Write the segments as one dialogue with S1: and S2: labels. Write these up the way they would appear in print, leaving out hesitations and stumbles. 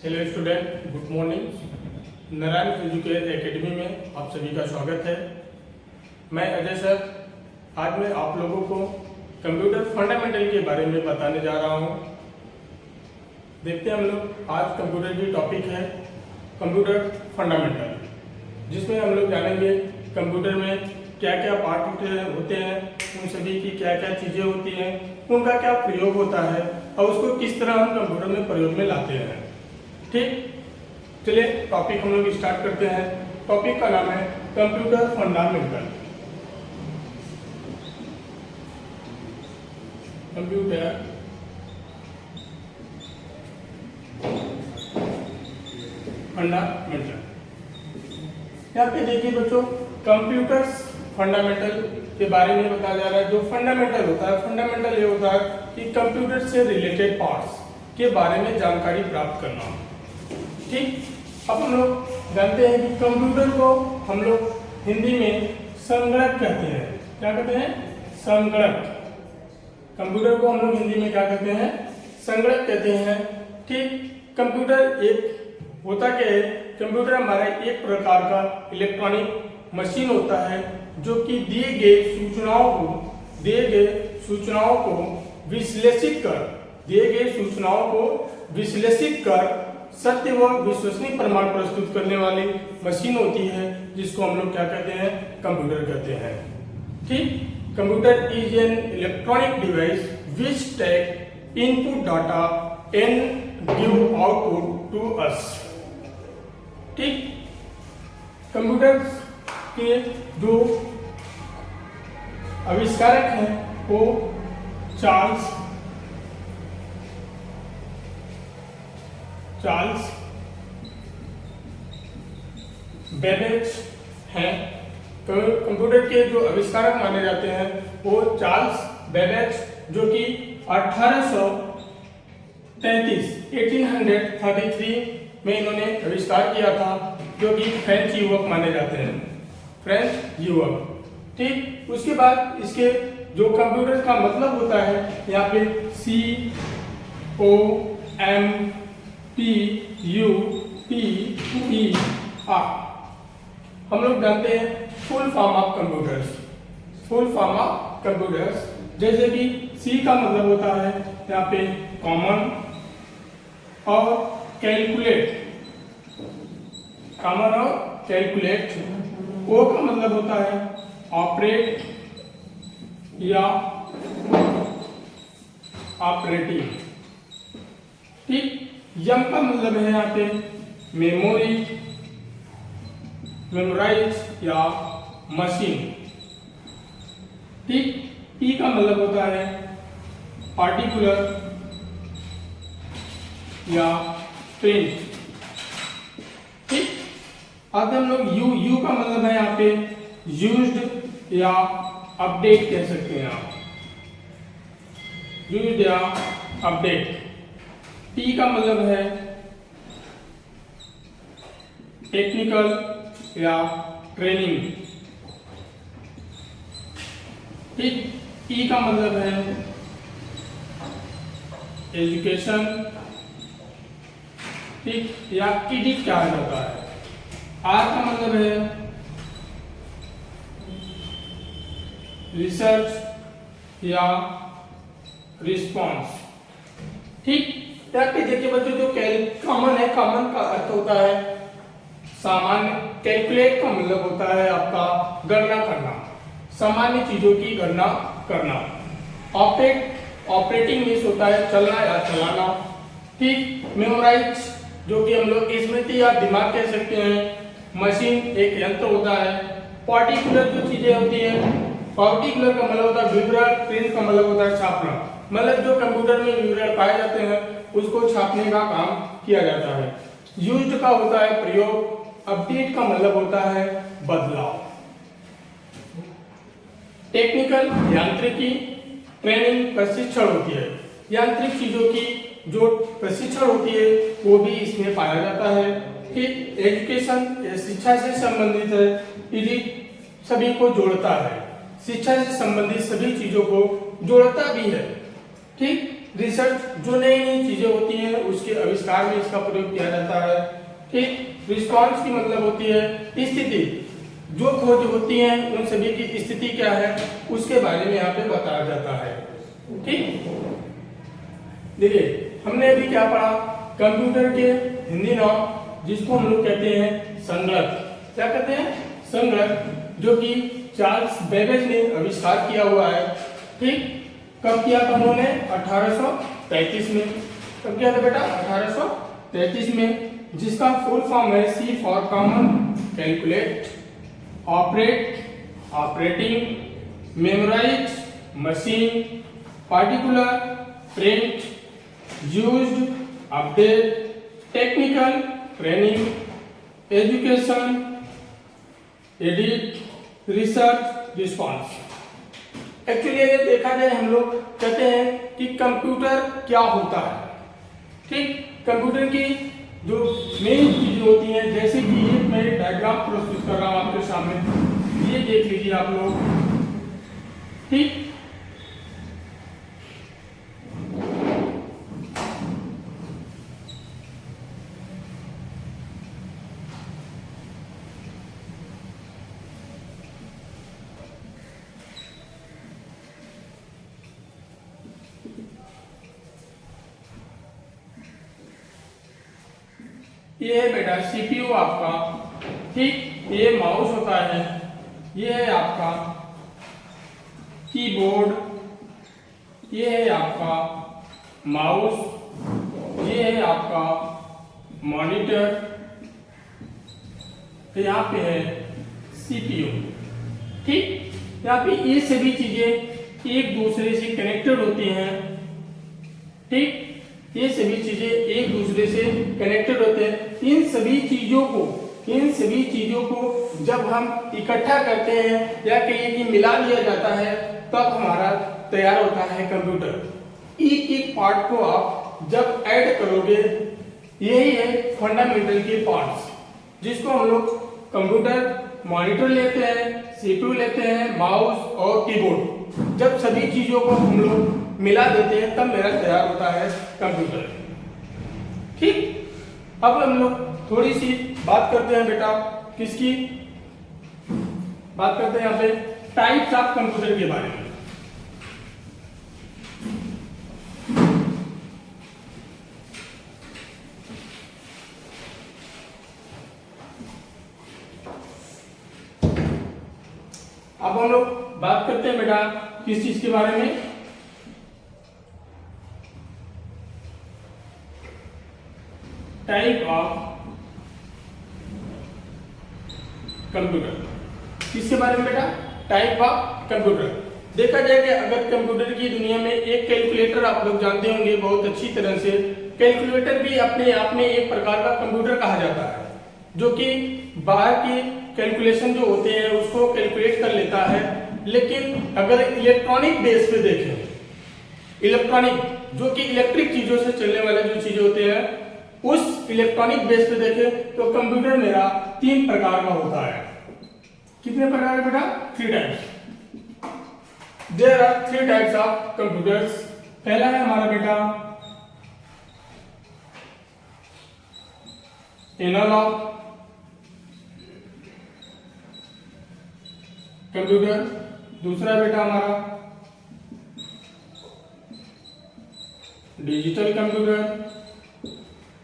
S1: Hello student, good morning. Narayan education academy में आप सभी का स्वागत है। मैं अजय सर। आज मैं आप लोगों को कंप्यूटर फंडामेंटल के बारे में बताने जा रहा हूं। देखते हैं हम लोग आज कंप्यूटर की टॉपिक है कंप्यूटर फंडामेंटल, जिसमें हम लोग जानेंगे कंप्यूटर में क्या क्या पार्ट होते हैं, उन सभी की क्या क्या चीज़ें होती हैं, उनका क्या प्रयोग होता है और उसको किस तरह हम कंप्यूटर में प्रयोग में लाते हैं। ठीक, चलिए टॉपिक हम लोग स्टार्ट करते हैं। टॉपिक का नाम है कंप्यूटर फंडामेंटल। Computer fundamental. यहाँ पे देखिए बच्चों, कंप्यूटर फंडामेंटल के बारे में बताया जा रहा है। जो फंडामेंटल होता है, फंडामेंटल ये होता है कि कंप्यूटर से रिलेटेड पार्ट्स के बारे में जानकारी प्राप्त करना। ठीक, अब हम लोग जानते हैं कि कंप्यूटर को हम लोग हिंदी में संगणक कहते हैं। क्या कहते हैं? संगणक। कंप्यूटर को हम लोग हिंदी में क्या कहते हैं? संगणक कहते हैं। ठीक, कंप्यूटर एक होता क्या है? कंप्यूटर हमारा एक प्रकार का इलेक्ट्रॉनिक मशीन होता है जो कि दिए गए सूचनाओं को विश्लेषित कर सत्य व विश्वसनीय प्रमाण प्रस्तुत करने वाली मशीन होती है, जिसको हम लोग क्या कहते हैं? कंप्यूटर कहते हैं। ठीक, computer is an electronic device which take input data and give output to us. ठीक, कंप्यूटर के जो आविष्कारक हैं वो चार्ल्स बेबेज हैं। कंप्यूटर के जो आविष्कारक माने जाते हैं वो चार्ल्स बेबेज, जो कि 1833 में इन्होंने आविष्कार किया था, जो कि फ्रेंच युवक माने जाते हैं, फ्रेंच युवक। ठीक, उसके बाद इसके जो कंप्यूटर का मतलब होता है, यहाँ पे COMPUTER हम लोग जानते हैं फुल फॉर्म ऑफ कंप्यूटर्स। जैसे कि C का मतलब होता है यहाँ पे कॉमन और कैलकुलेट। O का मतलब होता है ऑपरेट या ऑपरेटिंग। ठीक, M का मतलब है यहाँ पे मेमोराइज या मशीन। ठीक, P का मतलब होता है पार्टिकुलर या प्रिंट। ठीक, अब हम लोग U का मतलब है यहाँ पे यूज्ड या अपडेट कह सकते हैं आप, यूज्ड या अपडेट। T का मतलब है टेक्निकल या ट्रेनिंग। ठीक, E का मतलब है एजुकेशन। ठीक, या ED कहा जाता है। R का मतलब है रिसर्च या रिस्पॉन्स। ठीक, यहाँ पे देखिए बच्चों, जो कॉमन है, कॉमन का अर्थ होता है सामान्य। कैलकुलेट का मतलब होता है आपका गणना करना, सामान्य चीजों की गणना करना। ऑपरेटिंग मीन्स होता है चलना या चलाना। ठीक, मेमोराइज जो कि हम लोग स्मृति या दिमाग कह सकते हैं। मशीन एक यंत्र होता है। पार्टिकुलर जो चीजें होती हैं, पार्टिकुलर का मतलब होता है विवरण, प्रिंट का मतलब होता है छापना। मतलब जो कंप्यूटर में विवरण पाए जाते हैं उसको छापने का काम किया जाता है। यूज्ड का होता है प्रयोग। अपडेट का मतलब होता है बदलाव। टेक्निकल यांत्रिकी, ट्रेनिंग प्रशिक्षण होती है। यांत्रिक चीजों की जो प्रशिक्षण होती है वो भी इसमें पाया जाता है। ठीक, एजुकेशन शिक्षा से संबंधित है। यदि सभी को जोड़ता है, शिक्षा से संबंधित सभी चीजों को जोड़ता भी है। ठीक, रिसर्च, जो नई नई चीजें होती हैं उसके आविष्कार में इसका प्रयोग किया जाता है। ठीक, रिस्पॉन्स की मतलब होती है स्थिति, जो खोज होती है उन सभी की स्थिति क्या है उसके बारे में यहाँ पे बताया जाता है। ठीक, देखिए हमने अभी क्या पढ़ा, कंप्यूटर के हिंदी नाम जिसको हम लोग कहते हैं संगणक। क्या कहते हैं? संगणक, जो कि चार्ल्स बेबेज ने आविष्कार किया हुआ है। ठीक, कब किया था उन्होंने? 1833 में। कब किया था बेटा? 1833 में, जिसका फुल फॉर्म है C for common, calculate, operate, operating, memorise, machine, particular, print, used, update, technical, training, education, edit, research, response. Actually अगर देखा जाए हम लोग कहते हैं कि कंप्यूटर क्या होता है। ठीक, कंप्यूटर की जो मेन चीजें होती हैं, जैसे कि ये मैं डायग्राम प्रस्तुत कर रहा हूं आपके सामने, ये देख लीजिए आप लोग। ठीक, ये है बेटा सीपीयू आपका। ठीक, ये माउस होता है, ये है आपका कीबोर्ड, ये है आपका माउस, ये है आपका मॉनिटर, तो यहाँ पे है सीपीयू। ठीक, यहाँ पे ये सभी चीजें एक दूसरे से कनेक्टेड होती हैं। ठीक, ये सभी चीजें एक दूसरे से कनेक्टेड होते हैं। इन सभी चीजों को जब हम इकट्ठा करते हैं या कहिए कि मिला दिया जाता है, तब हमारा तैयार होता है कंप्यूटर। एक एक पार्ट को आप जब ऐड करोगे, यही है फंडामेंटल के पार्ट्स, जिसको हम लोग कंप्यूटर मॉनिटर लेते हैं, सीपीयू लेते हैं, माउस और कीबोर्ड। जब सभी चीजों को हम लोग मिला देते हैं तब मेरा तैयार होता है कंप्यूटर। ठीक, अब हम लोग थोड़ी सी बात करते हैं बेटा, किसकी बात करते हैं यहाँ पे? टाइप्स ऑफ कंप्यूटर के बारे में। अब हम लोग बात करते हैं बेटा किस चीज के बारे में? Type of computer. किसके बारे में बेटा? Type of computer. देखा जाए कि अगर कंप्यूटर की दुनिया में एक कैलकुलेटर आप लोग जानते होंगे बहुत अच्छी तरह से, कैलकुलेटर भी अपने आप में एक प्रकार का कंप्यूटर कहा जाता है, जो कि बाहर की कैलकुलेशन जो होते हैं उसको कैलकुलेट कर लेता है। लेकिन अगर इलेक्ट्रॉनिक बेस पे देखें, इलेक्ट्रॉनिक जो कि इलेक्ट्रिक चीजों से चलने वाले जो चीजें होते हैं, उस इलेक्ट्रॉनिक बेस पे देखें तो कंप्यूटर मेरा 3 प्रकार का होता है। कितने प्रकार का बेटा? 3 types. There are 3 types of computers. पहला है हमारा बेटा एनालॉग कंप्यूटर, दूसरा बेटा हमारा डिजिटल कंप्यूटर,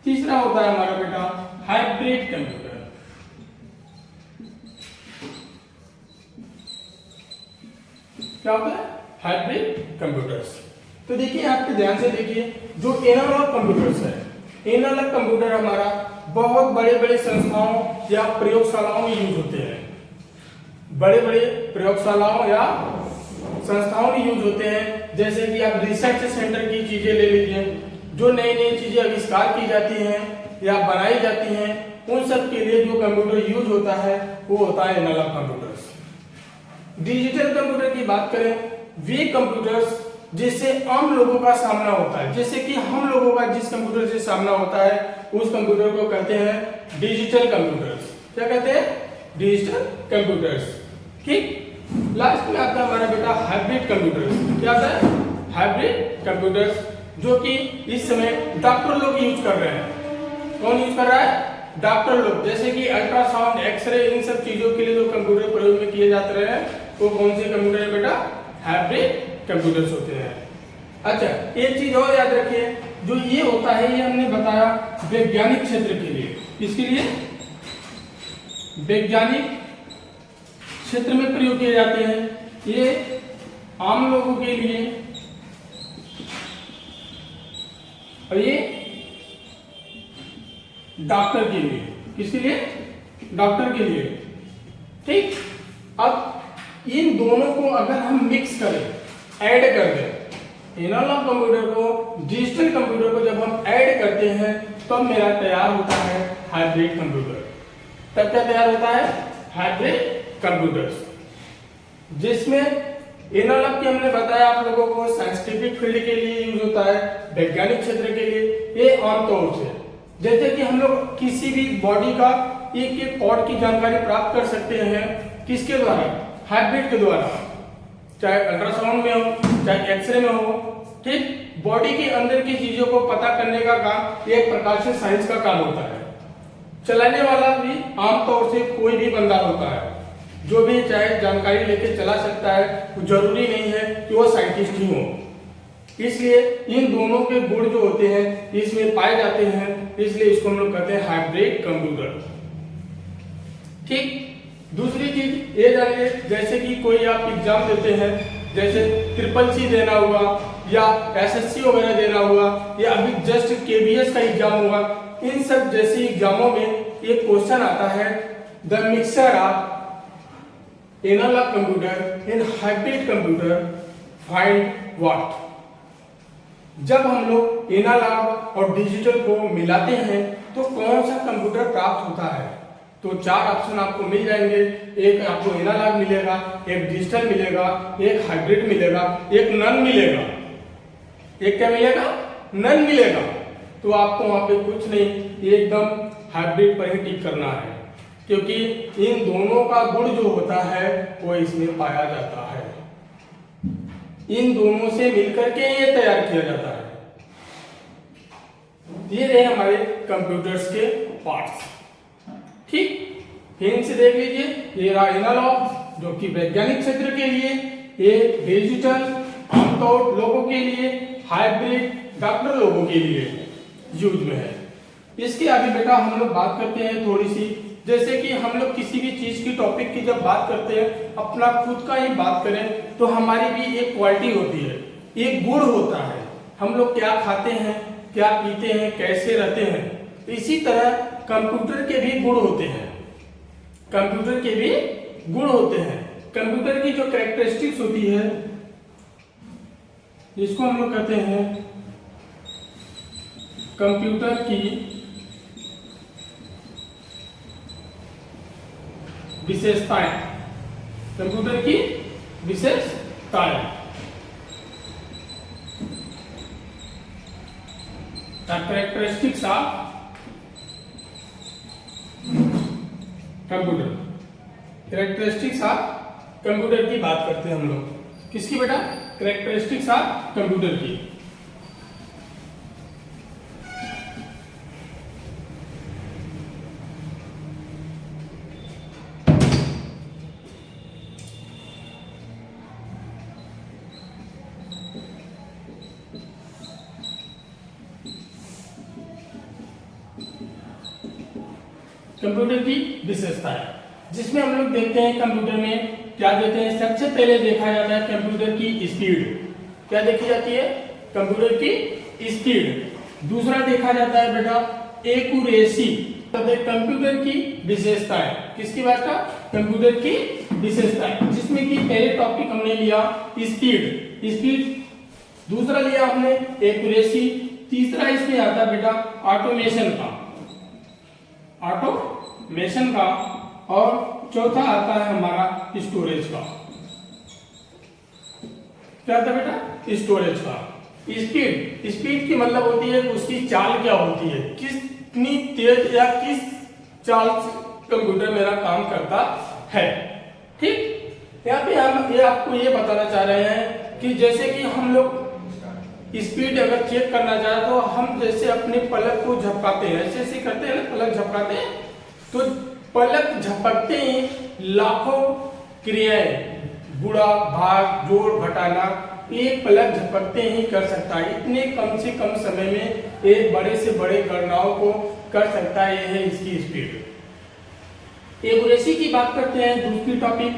S1: तीसरा होता है हमारा बेटा हाइब्रिड कंप्यूटर। क्या होता है? Hybrid computers. तो देखिए आपके ध्यान से देखिए, जो एनालॉग कंप्यूटर्स है, एनालॉग कंप्यूटर हमारा बहुत बड़े बड़े संस्थाओं या प्रयोगशालाओं में यूज होते हैं। बड़े बड़े प्रयोगशालाओं या संस्थाओं में यूज होते हैं। जैसे कि आप रिसर्च सेंटर की चीजें ले लीजिए, जो नई नई चीजें आविष्कार की जाती हैं या बनाई जाती हैं, उन सब के लिए जो कंप्यूटर यूज होता है वो होता है एनालॉग कंप्यूटर्स। डिजिटल कंप्यूटर की बात करें, वे कंप्यूटर्स जिससे आम लोगों का सामना होता है, जैसे कि हम लोगों का जिस कंप्यूटर से सामना होता है उस कंप्यूटर को कहते हैं डिजिटल कंप्यूटर्स। क्या कहते हैं? Digital computers. ठीक, लास्ट में आता है हमारा बेटा हाइब्रिड कंप्यूटर्स। क्या आता है? हाइब्रिड कंप्यूटर्स, जो कि इस समय डॉक्टर लोग यूज कर रहे हैं। कौन यूज कर रहा है? डॉक्टर लोग। जैसे कि अल्ट्रासाउंड, एक्सरे, इन सब चीजों के लिए जो कंप्यूटर प्रयोग में किए जाते हैं वो कौन से कंप्यूटर है बेटा? हाइब्रिड कंप्यूटर्स होते हैं। अच्छा, एक चीज और याद रखिए, जो ये होता है ये हमने बताया वैज्ञानिक क्षेत्र के लिए। किसके लिए? वैज्ञानिक क्षेत्र में प्रयोग किए जाते हैं। ये आम लोगों के लिए और ये डॉक्टर के लिए। किसके लिए? डॉक्टर के लिए। ठीक। अब इन दोनों को अगर हम मिक्स करें, ऐड कर दें, एनालॉग कंप्यूटर को डिजिटल कंप्यूटर को जब हम ऐड करते हैं तब मेरा तैयार होता है हाइब्रिड कंप्यूटर। तब क्या तैयार होता है? हाइब्रिड कंप्यूटर्स, जिसमें एनालॉग की हमने बताया आप लोगों को साइंटिफिक फील्ड के लिए यूज होता है, वैज्ञानिक क्षेत्र के लिए। ये आमतौर से जैसे कि हम लोग किसी भी बॉडी का एक एक पार्ट की जानकारी प्राप्त कर सकते हैं, किसके द्वारा? हाइब्रिड के द्वारा। चाहे अल्ट्रासाउंड में हो, चाहे एक्सरे में हो। ठीक। बॉडी के अंदर की चीजों को पता करने का काम एक प्रकार से साइंस का काम होता है। चलाने वाला भी आमतौर से कोई भी बंदा होता है, जो भी चाहे जानकारी लेके चला सकता है। जरूरी नहीं है कि वो साइंटिस्ट ही हो। इसलिए इन दोनों के गुण जो होते हैं इसमें पाए जाते हैं, इसलिए इसको हम लोग कहते हैं हाइब्रिड कंप्यूटर। ठीक। दूसरी चीज ये जानिए, जैसे कि कोई आप एग्जाम देते हैं, जैसे CCC देना हुआ या SSC वगैरह देना हुआ या अभी जस्ट KBS का एग्जाम हुआ, इन सब जैसे एग्जामों में एक क्वेश्चन आता है, the mixture of analogue computer in hybrid computer find what. जब हम लोग एनालॉग और डिजिटल को मिलाते हैं तो कौन सा कंप्यूटर प्राप्त होता है? तो 4 ऑप्शन आपको मिल जाएंगे। एक आपको एनालॉग मिलेगा, एक डिजिटल मिलेगा, एक हाइब्रिड मिलेगा, एक नन मिलेगा। एक क्या मिलेगा? नन मिलेगा। तो आपको वहां पे कुछ नहीं, एकदम हाइब्रिड पर ही टिक करना है, क्योंकि इन दोनों का गुण जो होता है वो इसमें पाया जाता है। इन दोनों से मिलकर के ये तैयार किया जाता है। ये रहे हमारे कंप्यूटर्स के पार्ट्स। ठीक। फिर से देख लीजिए, ये रहा एनालॉग जो कि वैज्ञानिक क्षेत्र के लिए, ये डिजिटल आमतौर लोगों के लिए, हाइब्रिड डॉक्टर लोगों के लिए यूज में है। इसके आगे बेटा हम लोग बात करते हैं थोड़ी सी, जैसे कि हम लोग किसी भी चीज की टॉपिक की जब बात करते हैं, अपना खुद का ही बात करें तो हमारी भी एक क्वालिटी होती है, एक गुण होता है। हम लोग क्या खाते हैं, क्या पीते हैं, कैसे रहते हैं। इसी तरह कंप्यूटर के भी गुण होते हैं। कंप्यूटर के भी गुण होते हैं। कंप्यूटर की जो कैरेक्टरिस्टिक्स होती है, जिसको हम लोग कहते हैं कंप्यूटर की विशेषताएं। कंप्यूटर की विशेषताएं, characteristics of computer. Characteristics of computer की बात करते हैं हम लोग। किसकी बेटा? कैरेक्टरिस्टिक्स ऑफ कंप्यूटर की। कंप्यूटर की विशेषता है, जिसमें हम लोग देखते हैं कंप्यूटर में क्या देते हैं। सबसे पहले देखा जाता है कंप्यूटर की स्पीड। क्या देखी जाती है? कंप्यूटर की स्पीड। दूसरा देखा जाता है बेटा एक्यूरेसी। कंप्यूटर की विशेषताएं। किसकी बात का? कंप्यूटर की विशेषताएं, जिसमें कि पहले टॉपिक हमने लिया स्पीड, दूसरा लिया हमने एक्यूरेसी, तीसरा इसमें आता है बेटा ऑटोमेशन का, और चौथा आता है हमारा स्टोरेज का। क्या आता है बेटा? स्टोरेज का। स्पीड की मतलब होती है उसकी चाल क्या होती है, कितनी तेज या किस चाल से कंप्यूटर मेरा काम करता है। ठीक। यहाँ पे हम ये आपको ये बताना चाह रहे हैं कि जैसे कि हम लोग स्पीड अगर चेक करना चाहे तो हम जैसे अपने पलक को झपकाते हैं, ऐसे ऐसे करते हैं ना, पलक झपकाते हैं, तो पलक झपकते ही लाखों क्रियाएं, गुणा भाग जोड़ घटाना, ये पलक झपकते ही कर सकता है। इतने कम से कम समय में एक बड़े से बड़े गणनाओं को कर सकता है, यह है इसकी स्पीड। एक्यूरेसी की बात करते हैं, दूसरी टॉपिक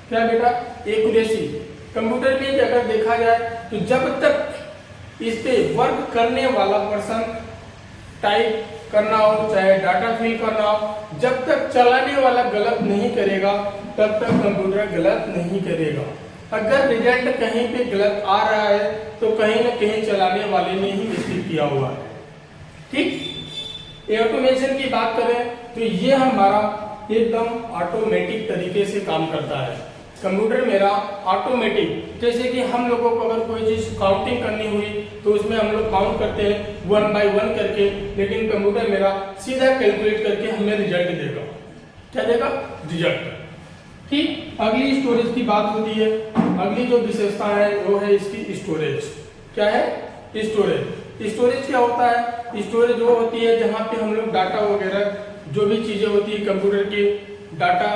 S1: क्या बेटा, एक्यूरेसी। कंप्यूटर में अगर देखा जाए तो जब तक इस पे वर्क करने वाला पर्सन टाइप करना हो, चाहे डाटा फिल करना हो, जब तक चलाने वाला गलत नहीं करेगा तब तक कंप्यूटर गलत नहीं करेगा। अगर रिजल्ट कहीं पे गलत आ रहा है तो कहीं ना कहीं चलाने वाले ने ही मिस्टेक किया हुआ है। ठीक, ऑटोमेशन की बात करें तो ये हमारा एकदम ऑटोमेटिक तरीके से काम करता है। कंप्यूटर मेरा ऑटोमेटिक, जैसे कि हम लोगों को अगर कोई चीज काउंटिंग करनी हुई तो उसमें हम लोग काउंट करते हैं 1 by 1 करके, लेकिन कंप्यूटर मेरा सीधा कैलकुलेट करके हमें रिजल्ट देगा। क्या देगा? रिजल्ट। ठीक, अगली स्टोरेज की बात होती है। अगली जो विशेषता है वो है इसकी स्टोरेज। क्या है? स्टोरेज। स्टोरेज क्या होता है? स्टोरेज वो होती है जहाँ पे हम लोग डाटा वगैरह जो भी चीजें होती है कंप्यूटर की, डाटा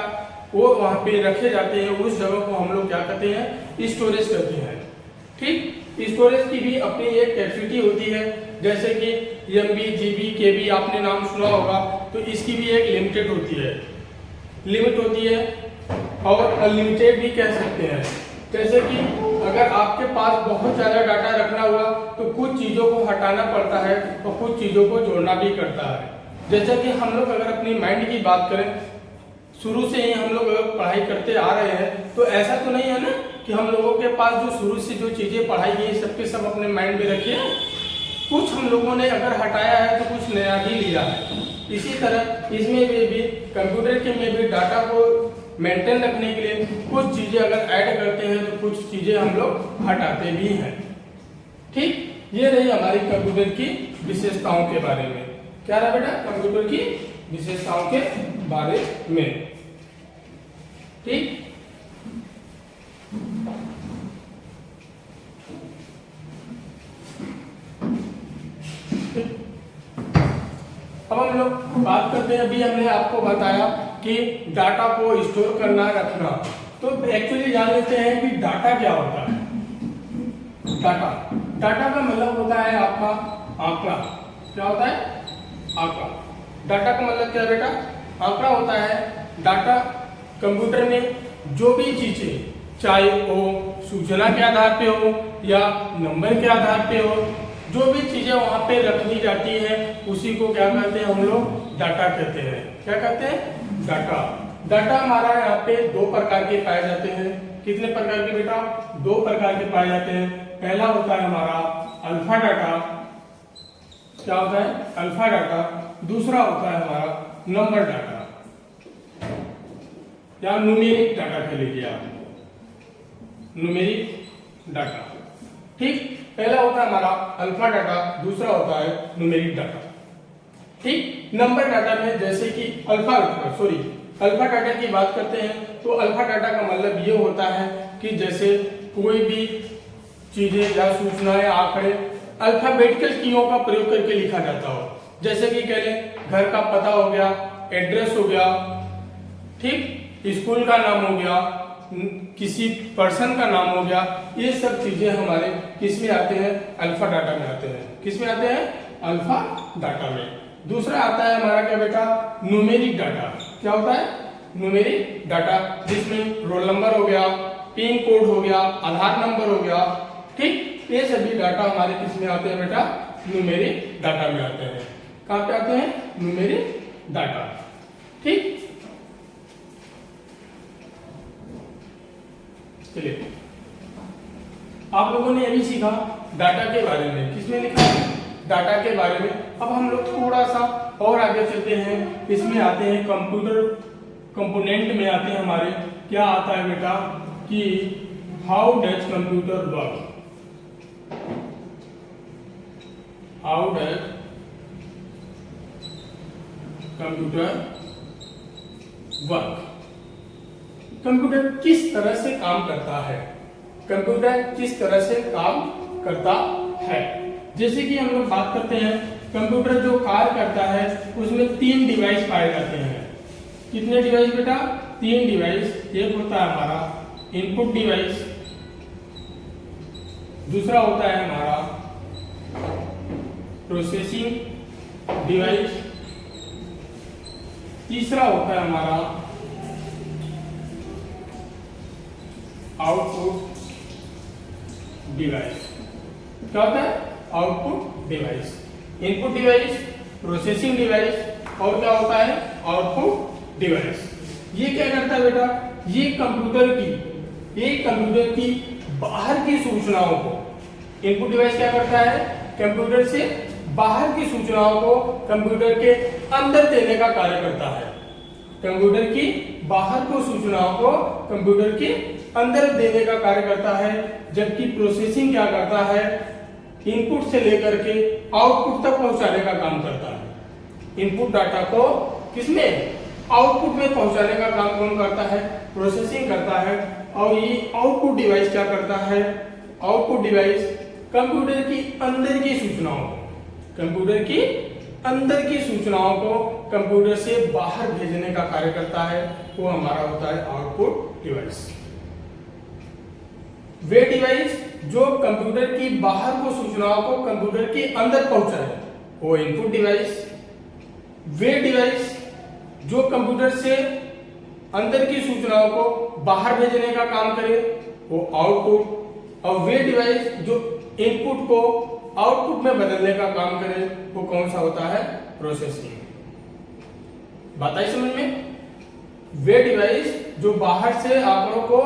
S1: वो वहाँ पे रखे जाते हैं, उस जगह को हम लोग क्या कहते हैं? स्टोरेज कहते हैं। ठीक, स्टोरेज की भी अपनी एक कैपेसिटी होती है, जैसे कि एमबी, जीबी, केबी आपने नाम सुना होगा, तो इसकी भी एक लिमिटेड होती है, लिमिट होती है, और अनलिमिटेड भी कह सकते हैं। जैसे कि अगर आपके पास बहुत ज़्यादा डाटा रखना हुआ तो कुछ चीज़ों को हटाना पड़ता है और कुछ चीज़ों को जोड़ना भी करता है। जैसे कि हम लोग अगर अपनी माइंड की बात करें, शुरू से ही हम लोग अगर पढ़ाई करते आ रहे हैं तो ऐसा तो नहीं है ना कि हम लोगों के पास जो शुरू से जो चीज़ें पढ़ाई गई सब के सब अपने माइंड में रखी है। कुछ हम लोगों ने अगर हटाया है तो कुछ नया भी लिया है। इसी तरह इसमें भी कंप्यूटर के में भी डाटा को मेंटेन रखने के लिए कुछ चीज़ें अगर ऐड करते हैं तो कुछ चीज़ें हम लोग हटाते भी हैं। ठीक, ये रही हमारी कंप्यूटर की विशेषताओं के बारे में। क्या रहा बेटा? कंप्यूटर की विशेषताओं के बारे में। ठीक, अब हम लोग बात करते हैं, अभी हमने आपको बताया कि डाटा को स्टोर करना रखना, तो एक्चुअली जान लेते हैं कि डाटा क्या होता है। डाटा, डाटा का मतलब होता है आपका आंकड़ा। क्या होता है? आंकड़ा। डाटा का मतलब क्या बेटा? आंकड़ा होता है। डाटा कंप्यूटर में जो भी चीजें, चाहे वो सूचना के आधार पे हो या नंबर के आधार पे हो, जो भी चीजें वहां पे रखी जाती है उसी को क्या कहते हैं? हम लोग डाटा कहते हैं। क्या कहते हैं? डाटा। डाटा हमारा यहाँ पे दो प्रकार के पाए जाते हैं। कितने प्रकार के बेटा? दो प्रकार के पाए जाते हैं। पहला होता है हमारा अल्फा डाटा। क्या होता है? Alpha data. दूसरा होता है हमारा नंबर डाटा या न्यूमेरिक डाटा कह लीजिए आप, न्यूमेरिक डाटा। ठीक, पहला होता है हमारा अल्फा डाटा, दूसरा होता है न्यूमेरिक डाटा। ठीक, नंबर डाटा में जैसे कि अल्फा डाटा की बात करते हैं तो अल्फा डाटा का मतलब ये होता है कि जैसे कोई भी चीजें या सूचनाएं, आंकड़े अल्फाबेटिकल कीयों का प्रयोग करके लिखा जाता हो। जैसे कि कह लें घर का पता हो गया, एड्रेस हो गया, ठीक, स्कूल का नाम हो गया, किसी पर्सन का नाम हो गया, ये सब चीजें हमारे किस में आते हैं? अल्फा डाटा में आते हैं। किस में आते हैं? अल्फा डाटा में। दूसरा आता है हमारा क्या बेटा? Numeric data. क्या होता है? न्यूमेरिक डाटा, जिसमें रोल नंबर हो गया, पिन कोड हो गया, आधार नंबर हो गया, ठीक, ये सभी डाटा हमारे किस में आते हैं बेटा? न्यूमेरिक डाटा में आते हैं। कहाँ पे आते हैं? Numeric data. ठीक, चलिए आप लोगों ने ये भी सीखा डाटा के बारे में। किसमें लिखा है? डाटा के बारे में। अब हम लोग थोड़ा सा और आगे चलते हैं। इसमें आते हैं कंप्यूटर कंपोनेंट में आते हैं हमारे। क्या आता है बेटा? कि how does computer work. How does computer work. Computer किस तरह से काम करता है? कंप्यूटर किस तरह से काम करता है। जैसे कि हम लोग बात करते हैं कंप्यूटर जो कार्य करता है उसमें 3 डिवाइस पाए जाते हैं। कितने डिवाइस बेटा? 3 डिवाइस। एक होता है हमारा इनपुट डिवाइस, दूसरा होता है हमारा प्रोसेसिंग डिवाइस, तीसरा होता है हमारा आउटपुट डिवाइस। क्या होता है? Output device. Input device, processing device और क्या होता है? Output device. ये क्या करता है बेटा? ये कंप्यूटर की बाहर की सूचनाओं को, इनपुट डिवाइस क्या करता है? कंप्यूटर से बाहर की सूचनाओं को कंप्यूटर के अंदर देने का कार्य करता है। कंप्यूटर की बाहर को सूचनाओं को कंप्यूटर के अंदर देने का कार्य करता है, जबकि प्रोसेसिंग क्या करता है? इनपुट से लेकर के आउटपुट तक पहुंचाने का काम करता है। इनपुट डाटा को किसमें? आउटपुट में पहुंचाने का काम कौन करता है? प्रोसेसिंग करता है। और ये आउटपुट डिवाइस क्या करता है? आउटपुट डिवाइस कंप्यूटर की अंदर की सूचनाओं को कंप्यूटर से बाहर भेजने का कार्य करता है। वो हमारा होता है आउटपुट डिवाइस। वे डिवाइस जो कंप्यूटर की बाहर को सूचनाओं को कंप्यूटर के अंदर पहुंचाए वो इनपुट डिवाइस। वे डिवाइस जो कंप्यूटर से अंदर की सूचनाओं को बाहर भेजने का काम करे वो आउटपुट। और वे डिवाइस जो इनपुट को आउटपुट में बदलने का काम करे वो कौन सा होता है? प्रोसेसिंग। बात आई समझ में? वे डिवाइस जो बाहर से आंकड़ों को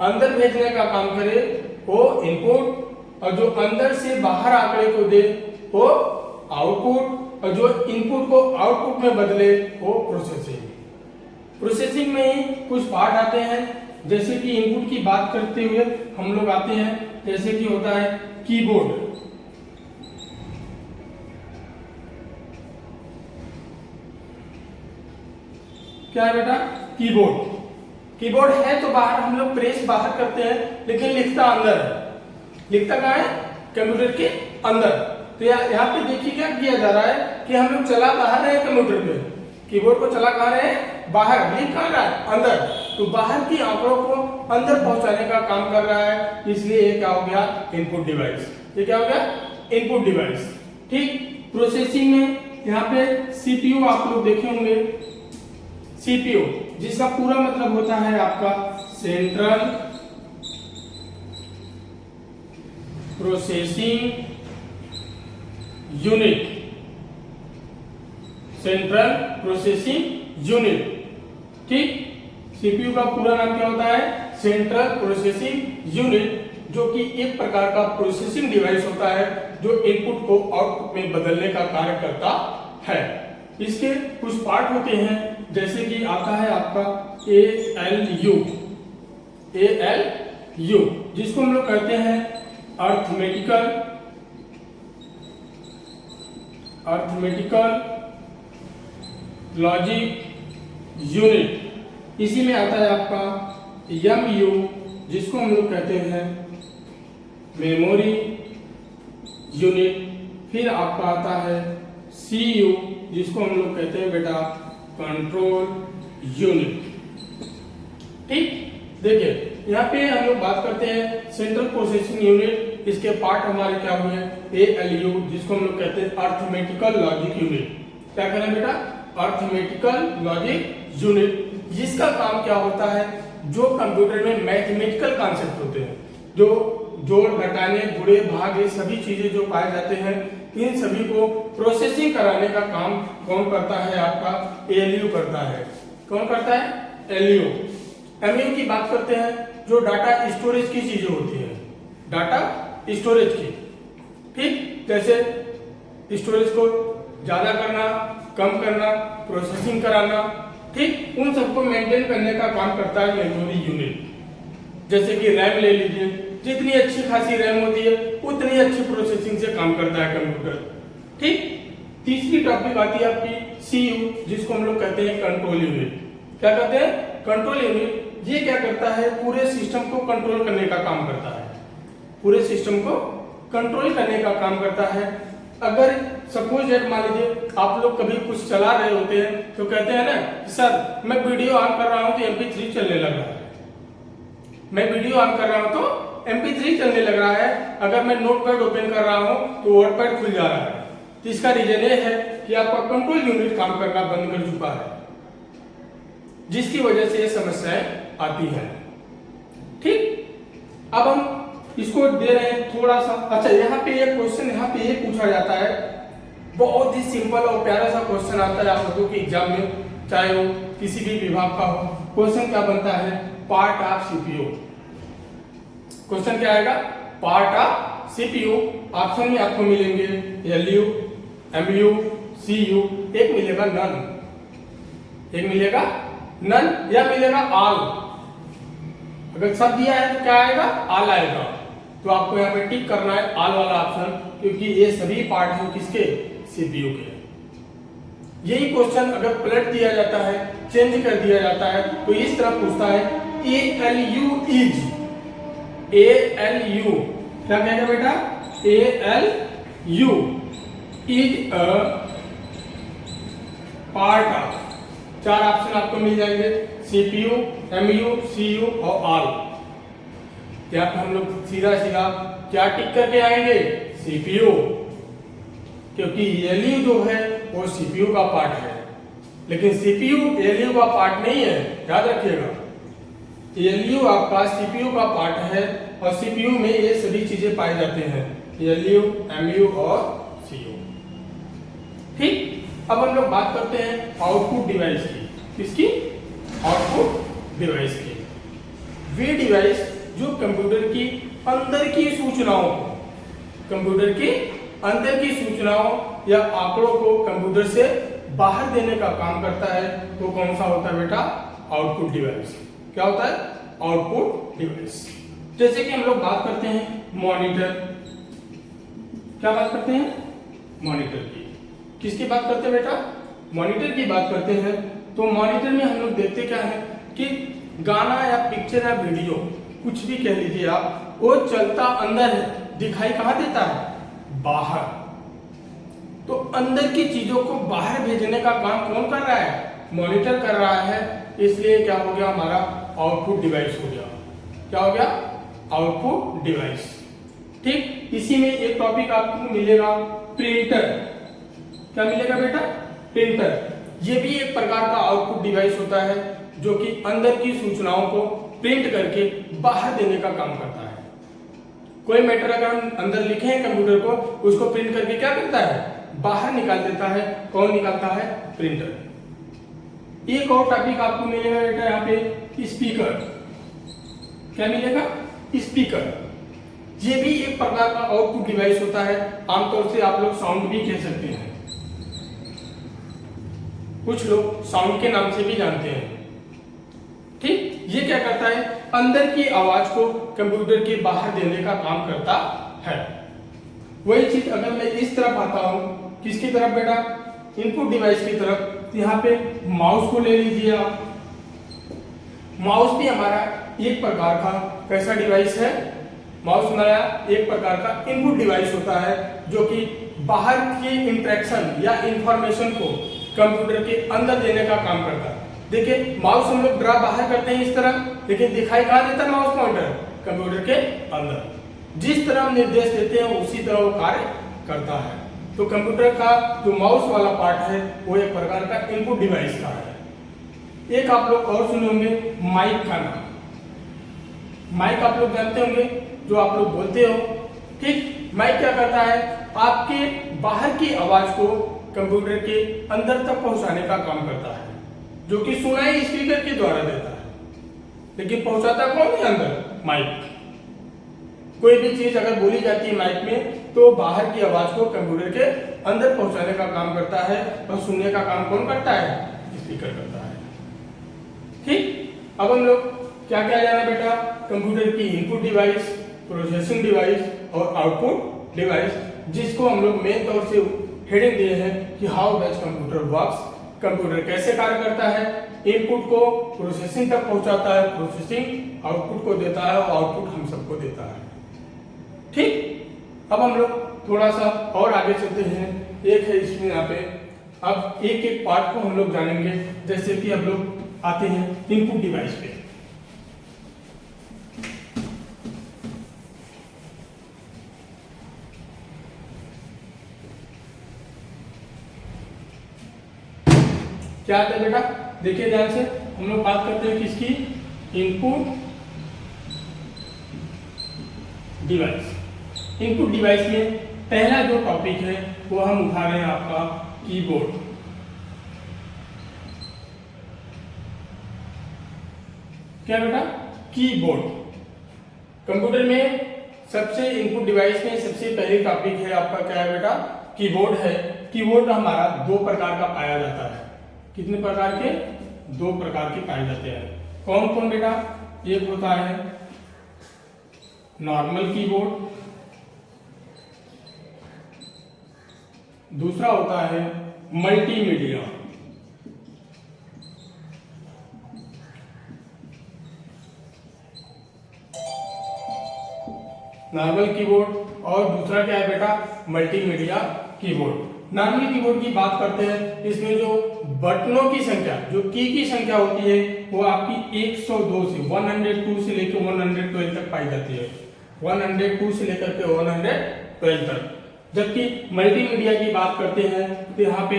S1: अंदर भेजने का काम करे वो इनपुट, और जो अंदर से बाहर आंकड़े को दे वो आउटपुट, और जो इनपुट को आउटपुट में बदले वो प्रोसेसिंग। प्रोसेसिंग में ही कुछ पार्ट आते हैं, जैसे कि इनपुट की बात करते हुए हम लोग आते हैं, जैसे कि होता है कीबोर्ड। क्या है बेटा? कीबोर्ड है तो बाहर हम लोग प्रेस बाहर करते हैं, लेकिन लिखता अंदर है। लिखता कहाँ है? कंप्यूटर के अंदर। तो यहाँ पे देखिए क्या किया जा रहा है कि हम लोग चला बाहर रहे हैं कंप्यूटर पे, कीबोर्ड को चला कहाँ रहे हैं? बाहर। लिख कहाँ रहा है? अंदर। तो बाहर की आंकड़ों को अंदर पहुंचाने का काम कर रहा है, इसलिए ये क्या हो गया? Input device. ये क्या हो गया? Input device. ठीक। प्रोसेसिंग में यहाँ पे सीपीयू आप लोग देखे होंगे, सीपीयू जिसका पूरा मतलब होता है आपका central processing unit. Central processing unit. ठीक। सीपीयू का पूरा नाम क्या होता है? सेंट्रल प्रोसेसिंग यूनिट, जो कि एक प्रकार का प्रोसेसिंग डिवाइस होता है जो इनपुट को आउटपुट में बदलने का कार्य करता है। इसके कुछ पार्ट होते हैं, जैसे कि आता है आपका ALU, जिसको हम लोग कहते हैं अर्थमेटिकल लॉजिक यूनिट। इसी में आता है आपका MU, जिसको हम लोग कहते हैं मेमोरी यूनिट। फिर आपका आता है CU, जिसको हम लोग कहते हैं बेटा कंट्रोल यूनिट। ठीक। देखिए यहाँ पे हम लोग बात करते हैं सेंट्रल प्रोसेसिंग यूनिट। इसके पार्ट हमारे क्या हुए? ALU, जिसको हम लोग कहते हैं अर्थमेटिकल लॉजिक यूनिट। क्या करें बेटा? अर्थमेटिकल लॉजिक यूनिट, जिसका काम क्या होता है? जो कंप्यूटर में मैथमेटिकल कॉन्सेप्ट होते हैं, जो जोड़ घटाने गुणे भाग ये सभी चीजें जो पाए जाते हैं, इन सभी को प्रोसेसिंग कराने का काम कौन करता है? आपका ALU करता है। कौन करता है? ALU। MU की बात करते हैं, जो डाटा स्टोरेज की चीजें होती है, डाटा स्टोरेज की। ठीक। जैसे स्टोरेज को ज्यादा करना, कम करना, प्रोसेसिंग कराना। ठीक। उन सबको मेंटेन करने का काम करता है मेमोरी यूनिट। जैसे कि रैम ले लीजिए, जितनी अच्छी खासी रैम होती है उतनी अच्छी प्रोसेसिंग से काम करता है कंप्यूटर। ठीक। तीसरी टॉपिक आती है आपकी CU, जिसको हम लोग कहते हैं कंट्रोल यूनिट। क्या कहते हैं? Control unit. ये क्या करता है? पूरे सिस्टम को कंट्रोल करने का काम करता है। पूरे सिस्टम को कंट्रोल करने का काम करता है। अगर सपोज दैट मान लीजिए आप लोग कभी कुछ चला रहे होते हैं तो कहते हैं ना सर मैं वीडियो ऑन कर रहा हूं तो MP3 चलने लग रहा है, मैं वीडियो ऑन कर रहा हूं तो MP3 चलने लग रहा है, अगर मैं नोटपैड ओपन कर रहा हूं तो वर्डपैड खुल जा रहा है। तो इसका रीजन ये है कि आपका कंट्रोल यूनिट काम करना बंद कर चुका है, जिसकी वजह से ये समस्याएं आती हैं। ठीक, अब हम इसको दे रहे हैं थोड़ा सा। अच्छा, यहाँ पे एक क्वेश्चन यहाँ पे ये पूछा जाता है, बहुत ही सिंपल और प्यारा सा क्वेश्चन आता है आप लोगों के एग्जाम में, चाहे वो किसी भी विभाग का हो। क्वेश्चन क्या बनता है, पार्ट ऑफ सीपीयू। क्वेश्चन क्या आएगा, पार्ट ऑफ सीपीयू। ऑप्शन में आपको मिलेंगे LU, MU, CU, एक मिलेगा नन, एक मिलेगा नन या मिलेगा ऑल। अगर सब दिया है तो क्या आएगा, ऑल आएगा। तो आपको यहाँ पे टिक करना है ऑल वाला ऑप्शन, क्योंकि ये सभी पार्ट हैं किसके, सीपीयू के। यही क्वेश्चन अगर पलट दिया जाता है, चेंज कर दिया जाता है तो इस तरह पूछता है ALU इज, ALU क्या कहेगा बेटा, ALU is a part of. चार ऑप्शन आपको मिल जाएंगे, CPU, MU, CU और ऑल। यहाँ पे हम लोग सीधा सीधा क्या टिक करके आएंगे, CPU, क्योंकि LU जो है वो CPU का पार्ट है, लेकिन CPU LU का पार्ट नहीं है, याद रखिएगा। LU आपका CPU का पार्ट है और CPU में ये सभी चीजें पाए जाते हैं, LU, MU और CU। ठीक, अब हम लोग बात करते हैं आउटपुट डिवाइस की। किसकी, आउटपुट डिवाइस की। वे डिवाइस जो कंप्यूटर की अंदर की सूचनाओं को, कंप्यूटर की अंदर की सूचनाओं या आंकड़ों को कंप्यूटर से बाहर देने का काम करता है, वो कौन सा होता है बेटा, आउटपुट डिवाइस। क्या होता है, आउटपुट डिवाइस। जैसे कि हम लोग बात करते हैं मॉनिटर, क्या बात करते हैं, मॉनिटर की। किसकी बात करते हैं बेटा, मॉनिटर की बात करते हैं। तो मॉनिटर में हम लोग देखते क्या है कि गाना या पिक्चर या वीडियो कुछ भी कह लीजिए आप, वो चलता अंदर है, दिखाई कहाँ देता है, बाहर। तो अंदर की चीजों को बाहर भेजने का काम कौन कर रहा है, मॉनिटर कर रहा है। इसलिए क्या हो गया, हमारा आउटपुट डिवाइस हो गया। क्या हो गया, आउटपुट डिवाइस। ठीक, इसी में एक टॉपिक आपको मिलेगा प्रिंटर। क्या मिलेगा बेटा, प्रिंटर। ये भी एक प्रकार का आउटपुट डिवाइस होता है जो कि अंदर की सूचनाओं को प्रिंट करके बाहर देने का काम करता है। कोई मैटर अगर हम अंदर लिखे हैं कंप्यूटर को, उसको प्रिंट करके क्या करता है, बाहर निकाल देता है। कौन निकालता है, प्रिंटर। एक और टॉपिक आपको मिलेगा बेटा यहाँ पे, स्पीकर। क्या मिलेगा, स्पीकर। ये भी एक प्रकार का आउटपुट डिवाइस होता है। आमतौर से आप लोग साउंड भी कह सकते हैं, कुछ लोग साउंड के नाम से भी जानते हैं। ठीक, ये क्या करता है, अंदर की आवाज को कंप्यूटर के बाहर देने का काम करता है। वही चीज अगर मैं इस तरफ आता हूं, किसकी तरफ बेटा, इनपुट डिवाइस की तरफ, यहाँ पे माउस को ले लीजिए आप। माउस भी हमारा एक प्रकार का कैसा डिवाइस है, माउस हमारा एक प्रकार का इनपुट डिवाइस होता है जो कि बाहर की इंटरेक्शन या इंफॉर्मेशन को कंप्यूटर के अंदर देने का काम करता है। देखिए माउस हम लोग ड्रा बाहर करते हैं इस तरह, लेकिन दिखाई कहाँ देता है माउस पॉइंटर, कंप्यूटर के अंदर। जिस तरह हम निर्देश देते हैं उसी तरह वो कार्य करता है। तो कंप्यूटर का जो माउस वाला पार्ट है वो एक प्रकार का इनपुट डिवाइस का है। एक आप लोग और सुने होंगे माइक का नाम। माइक आप लोग जानते होंगे, जो आप लोग बोलते हो। ठीक, माइक क्या करता है, आपके बाहर की आवाज को कंप्यूटर के अंदर तक पहुंचाने का काम करता है, जो कि सुनाई स्पीकर के द्वारा देता है, लेकिन पहुंचाता कौन है, अंदर माइक। कोई भी चीज अगर बोली जाती है माइक में तो बाहर की आवाज को कंप्यूटर के अंदर पहुंचाने का काम करता है, और सुनने का काम कौन करता है, स्पीकर करता है। ठीक, अब हम लोग क्या क्या जाना बेटा, कंप्यूटर की इनपुट डिवाइस, प्रोसेसिंग डिवाइस और आउटपुट डिवाइस, जिसको हम लोग मेन तौर से हेडिंग दिए हैं कि how does computer works. Computer कैसे कार्य करता है, इनपुट को प्रोसेसिंग तक पहुंचाता है, प्रोसेसिंग आउटपुट को देता है और आउटपुट हम सबको देता है। ठीक, अब हम लोग थोड़ा सा और आगे चलते हैं। एक है इसमें यहाँ पे, अब एक एक पार्ट को हम लोग जानेंगे। जैसे कि हम लोग आते हैं इनपुट डिवाइस पे। क्या आता है बेटा, देखिए ध्यान से, हम लोग बात करते हैं किसकी, इनपुट डिवाइस। इनपुट डिवाइस में पहला जो टॉपिक है वो हम उठा रहे हैं आपका कीबोर्ड। क्या बेटा, कीबोर्ड। कंप्यूटर में सबसे इनपुट डिवाइस में सबसे पहली टॉपिक है आपका क्या है बेटा, कीबोर्ड है। कीबोर्ड हमारा दो प्रकार का पाया जाता है। कितने प्रकार के, दो प्रकार के पाए जाते हैं। कौन कौन बेटा, एक होता है नॉर्मल कीबोर्ड, दूसरा होता है मल्टीमीडिया। नॉर्मल कीबोर्ड और दूसरा क्या है बेटा, मल्टीमीडिया कीबोर्ड। नॉर्मल कीबोर्ड की बात करते हैं, इसमें जो बटनों की संख्या, जो की संख्या होती है वो आपकी 102 से 102 से लेकर 112 तक पाई जाती है। 102 से लेकर के 112 तक। जबकि मल्टीमीडिया की बात करते हैं तो यहाँ पे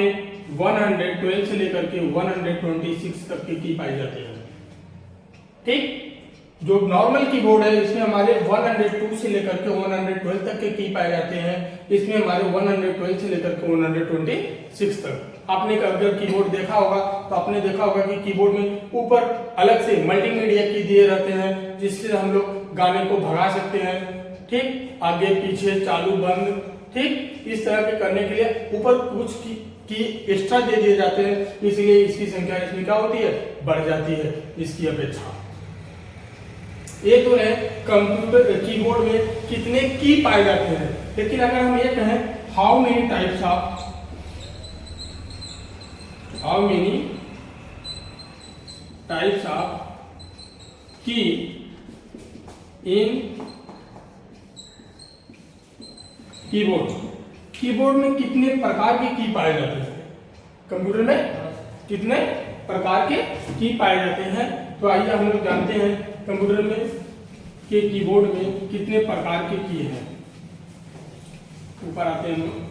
S1: 112 से लेकर के 126 तक की पाई जाती है। ठीक, जो नॉर्मल कीबोर्ड है इसमें हमारे 102 से लेकर के 112 तक के की पाए जाते हैं। इसमें हमारे 112 से लेकर के 126 तक। आपने अगर कीबोर्ड देखा होगा तो आपने देखा होगा कि कीबोर्ड में ऊपर अलग से मल्टीमीडिया की दिए रहते हैं, जिससे हम लोग गाने को भगा सकते हैं। ठीक, आगे पीछे चालू बंद, ठीक, इस तरह के करने के लिए ऊपर कुछ की एक्स्ट्रा दे दिए जाते हैं, इसलिए इसकी संख्या इसमें क्या होती है, बढ़ जाती है इसकी अपेक्षा। ये तो है कंप्यूटर कीबोर्ड में कितने की पाए जाते हैं। लेकिन अगर हम ये कहें हाउ मेनी टाइप्स ऑफ की इन कीबोर्ड, कीबोर्ड में कितने प्रकार के की पाए जाते हैं, कंप्यूटर में कितने प्रकार के की पाए जाते हैं। तो आइए हम लोग जानते हैं कंप्यूटर में के कीबोर्ड में कितने प्रकार के की हैं। ऊपर आते हैं हम लोग,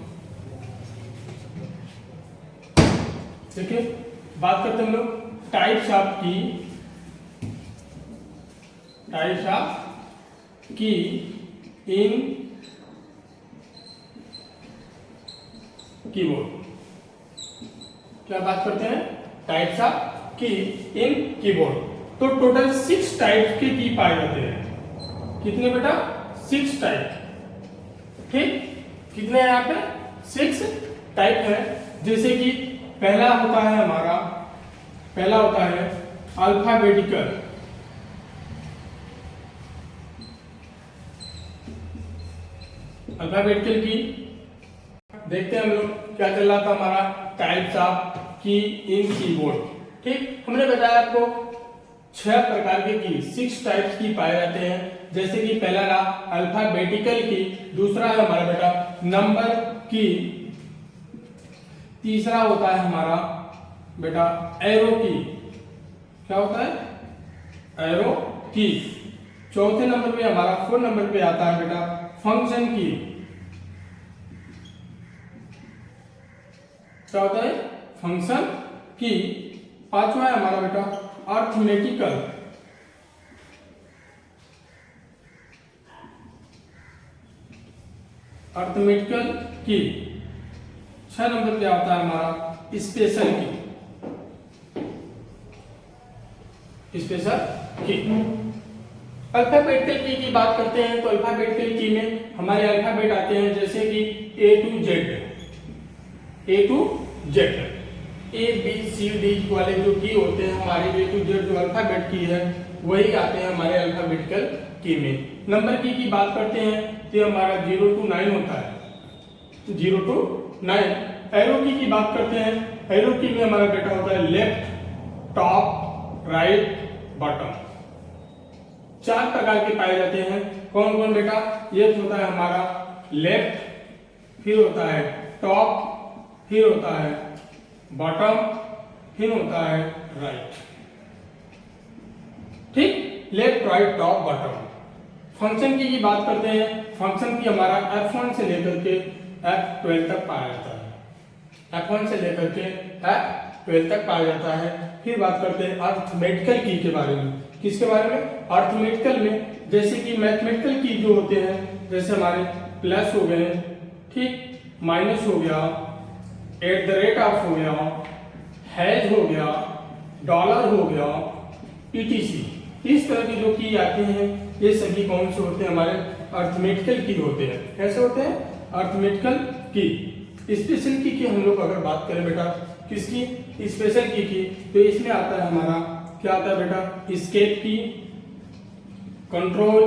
S1: देखिए बात करते हैं हम लोग टाइप्स ऑफ की इन कीबोर्ड। क्या बात करते हैं, टाइप्स ऑफ की इन कीबोर्ड। तो टोटल 6 टाइप्स के की पाए जाते हैं। कितने बेटा, 6 टाइप। ठीक, कितने हैं यहाँ पे, 6 टाइप है। जैसे कि पहला होता है हमारा, पहला होता है अल्फाबेटिकल। अल्फाबेटिकल की देखते हैं हम लोग क्या चल रहा था हमारा, टाइप्स ऑफ की इन कीबोर्ड। ठीक, हमने बताया आपको 6 प्रकार के की, 6 टाइप्स की पाए जाते हैं। जैसे कि पहला रहा अल्फाबेटिकल की, दूसरा है हमारा बेटा नंबर की, तीसरा होता है हमारा बेटा एरो की। क्या होता है, एरो की। चौथे नंबर पे हमारा 4 नंबर पे आता है बेटा फंक्शन की। क्या होता है, फंक्शन की। पांचवा है हमारा बेटा अर्थमेटिकल। अर्थमेटिकल की। 6 नंबर पे आता है हमारा स्पेशल की। स्पेशल की। अल्फाबेटिकल की बात करते हैं तो अल्फाबेटिकल की में हमारे अल्फाबेट आते हैं जैसे कि A to Z। A B C D वाले जो की होते हैं हमारे A to Z जो अल्फाबेट की है वही आते हैं हमारे अल्फाबेटिकल की में। नंबर की बात करते हैं तो हमारा 0 to 9 होता है, 0 to 9। एरो की बात करते हैं, एरो की में हमारा बेटा होता है लेफ्ट, टॉप, राइट, बॉटम। 4 प्रकार के पाए जाते हैं। कौन कौन बेटा, ये होता है हमारा लेफ्ट, फिर होता है टॉप, फिर होता है बॉटम, फिर होता है राइट। ठीक, left right top bottom. Function की बात करते हैं। फंक्शन की हमारा F1 से लेकर के F12 तक पाया जाता है। F1 से लेकर के F12 तक पाया जाता है। फिर बात करते हैं अर्थमेटिकल की के बारे में। किसके बारे में? अर्थमेटिकल में, जैसे कि मैथमेटिकल की जो होते हैं, जैसे हमारे प्लस हो गए, ठीक, माइनस हो गया, एट द रेट ऑफ हो गया, हैज हो गया, डॉलर हो गया, ETC। इस तरह की जो की आते हैं ये सभी कौन से होते हैं? हमारे अर्थमेटिकल की होते हैं। कैसे होते हैं? अर्थमेटिकल की। स्पेशल की हम लोग अगर बात करें बेटा, किसकी? स्पेशल की, तो इसमें आता है हमारा, क्या आता है बेटा? एस्केप की, कंट्रोल,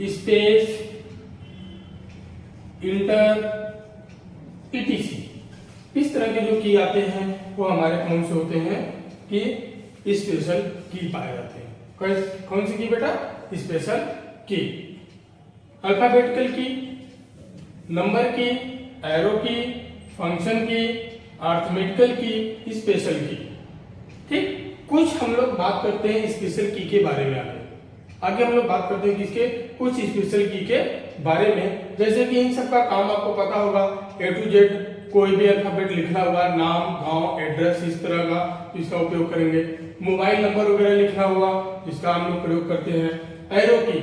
S1: स्पेस, इंटर, ETC। इस तरह के जो की आते हैं वो हमारे कौन से होते हैं? कि स्पेशल की पाए जाते हैं। कौन सी की बेटा? स्पेशल की। अल्फाबेटिकल की, नंबर की, एरो की, फंक्शन की, अर्थमेटिकल की, स्पेशल की। ठीक, कुछ हम लोग बात करते हैं स्पेशल की के बारे में। आगे हम लोग बात करते हैं किसके? कुछ स्पेशल की के बारे में। जैसे कि इन सब का काम आपको पता होगा, A to Z कोई भी अल्फाबेट लिखना होगा, नाम, गांव, एड्रेस, इस तरह का, इसका उपयोग करेंगे। मोबाइल नंबर वगैरह लिखना होगा, इसका हम लोग प्रयोग करते हैं। एरो की,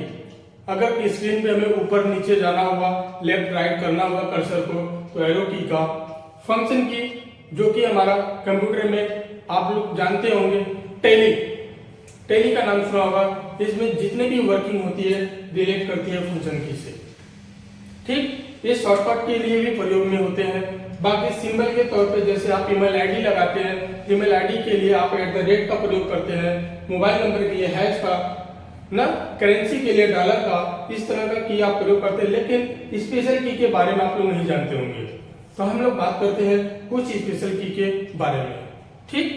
S1: अगर स्क्रीन पे हमें ऊपर नीचे जाना होगा, लेफ्ट राइट करना होगा कर्सर को, तो एरो की का। फंक्शन की, जो कि हमारा कंप्यूटर में आप लोग जानते होंगे, टैली का नाम सुना होगा। इसमें जितने भी वर्किंग होती है रिलेट करती है फंक्शन की से। ठीक, ये शॉर्टकट के लिए भी प्रयोग में होते हैं। बाकी सिंबल के तौर पे जैसे आप ईमेल आईडी लगाते हैं, ईमेल आईडी के लिए आप @ का प्रयोग करते हैं, मोबाइल नंबर के लिए हैश का ना, करेंसी के लिए डॉलर का, इस तरह का की आप प्रयोग करते हैं। लेकिन स्पेशल की के बारे में आप लोग नहीं जानते होंगे, तो हम लोग बात करते हैं कुछ स्पेशल की के बारे में। ठीक,